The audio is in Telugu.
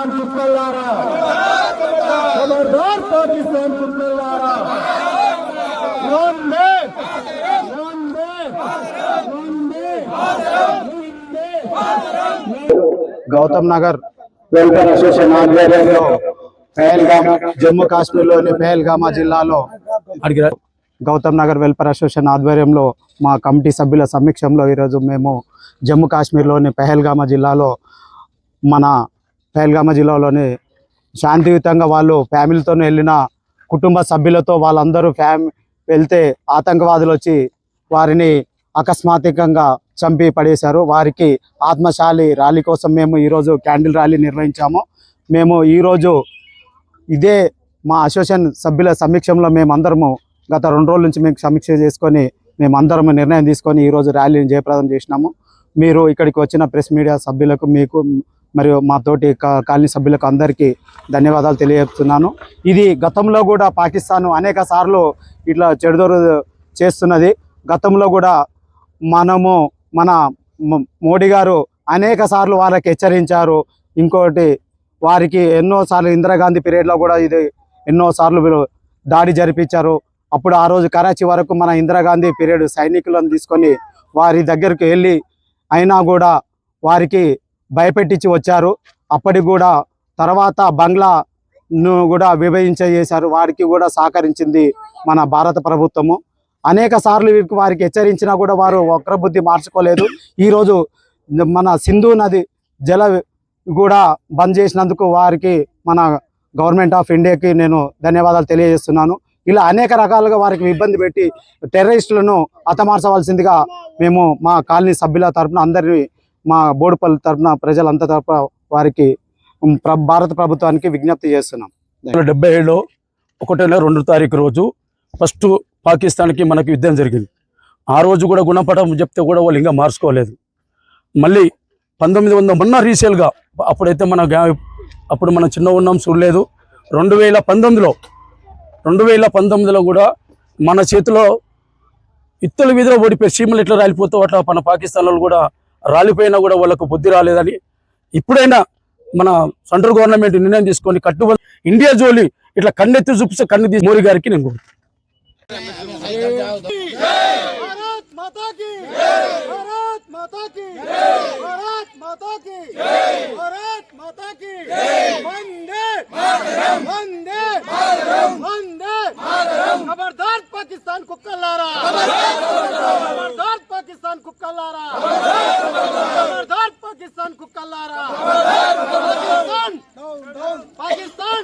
पाकिस्तान कुत्तलारा, खबरदार पाकिस्तान कुत्तलारा। वंदे वंदे वंदे वंदे। గౌతమ్ నగర్ వెల్ఫేర్ అసోసియేషన్ ఆధ్వర్యంలో పహల్గామా జమ్మూ కాశ్మీర్లోని పహల్గామా జిల్లాలో గౌతమ్ నగర్ వెల్ఫేర్ అసోసియేషన్ ఆధ్వర్యంలో మా కమిటీ సభ్యుల సమక్షంలో ఈరోజు మేము జమ్మూ కాశ్మీర్లోని పహల్గామా జిల్లాలో పహల్గామా జిల్లాలోని శాంతియుతంగా వాళ్ళు ఫ్యామిలీతో వెళ్ళిన కుటుంబ సభ్యులతో వాళ్ళందరూ వెళ్తే ఆతంకవాదులు వచ్చి వారిని అకస్మాత్తుగా చంపి పడేశారు. వారికి ఆత్మశాలి ర్యాలీ కోసం మేము ఈరోజు క్యాండిల్ ర్యాలీ నిర్వహించాము. మేము ఈరోజు ఇదే మా అసోసియేషన్ సభ్యుల సమక్షంలో మేమందరము గత 2 రోజుల నుంచి మేము సమీక్ష చేసుకొని మేమందరం నిర్ణయం తీసుకొని ఈరోజు ర్యాలీని జయప్రదం చేసినాము. మీరు ఇక్కడికి వచ్చిన ప్రెస్ మీడియా సభ్యులకు మీకు మరియు మా తోటి కాలనీ సభ్యులకు అందరికీ ధన్యవాదాలు తెలియజేస్తున్నాను. ఇది గతంలో కూడా పాకిస్తాన్ అనేక సార్లు ఇట్లా చెడుదొరు చేస్తున్నది. గతంలో కూడా మన మోడీ గారు అనేక సార్లు వాళ్ళకి హెచ్చరించారు. ఇంకోటి వారికి ఎన్నోసార్లు ఇందిరాగాంధీ పీరియడ్లో కూడా ఇది ఎన్నోసార్లు దాడి జరిపించారు. అప్పుడు ఆ రోజు కరాచీ వరకు మన ఇందిరాగాంధీ పీరియడ్ సైనికులను తీసుకొని వారి దగ్గరికి వెళ్ళి అయినా కూడా వారికి భయపెట్టించి వచ్చారు. అప్పటికి కూడా తర్వాత బంగ్లాను కూడా విభజించేశారు. వారికి కూడా సహకరించింది మన భారత ప్రభుత్వము. అనేక సార్లు వారికి హెచ్చరించినా కూడా వారు వక్రబుద్ధి మార్చుకోలేదు. ఈరోజు మన సింధు నది జల కూడా బంద్ చేసినందుకు వారికి మన గవర్నమెంట్ ఆఫ్ ఇండియాకి నేను ధన్యవాదాలు తెలియజేస్తున్నాను. ఇలా అనేక రకాలుగా వారికి ఇబ్బంది పెట్టి టెర్రరిస్టులను హతమార్చవలసిందిగా మేము మా కాలనీ సభ్యుల తరఫున అందరినీ మా బోడుపల్లి తరఫున ప్రజలంతా తరఫున వారికి భారత ప్రభుత్వానికి విజ్ఞప్తి చేస్తున్నాం. 1977లో 1 నెల 2 తారీఖు రోజు ఫస్ట్ పాకిస్తాన్కి మనకి యుద్ధం జరిగింది. ఆ రోజు కూడా గుణపటం చెప్తే కూడా వాళ్ళు ఇంకా మార్చుకోలేదు. మళ్ళీ 1900 మొన్న రీసేల్గా అప్పుడైతే అప్పుడు మనం చిన్న ఉన్నాం చూడలేదు. 2019లో కూడా మన చేతిలో ఇత్తల వీధిలో ఓడిపోయి సీమలు ఎట్లా రాలిపోతావు అట్లా మన పాకిస్తాన్లో కూడా రాలిపోయినా కూడా వాళ్ళకు బుద్ధి రాలేదని ఇప్పుడైనా మన సెంట్రల్ గవర్నమెంట్ నిర్ణయం తీసుకొని కట్టుబడి ఇండియా జోలి ఇట్లా కన్నెత్తి చూపిస్తే కన్ను తీసి మోడీ గారికి నేను खबरदार पाकिस्तान कुक्कलारा, खबरदार पाकिस्तान कुक्कलारा, खबरदार पाकिस्तान कुक्कलारा, पाकिस्तान पाकिस्तान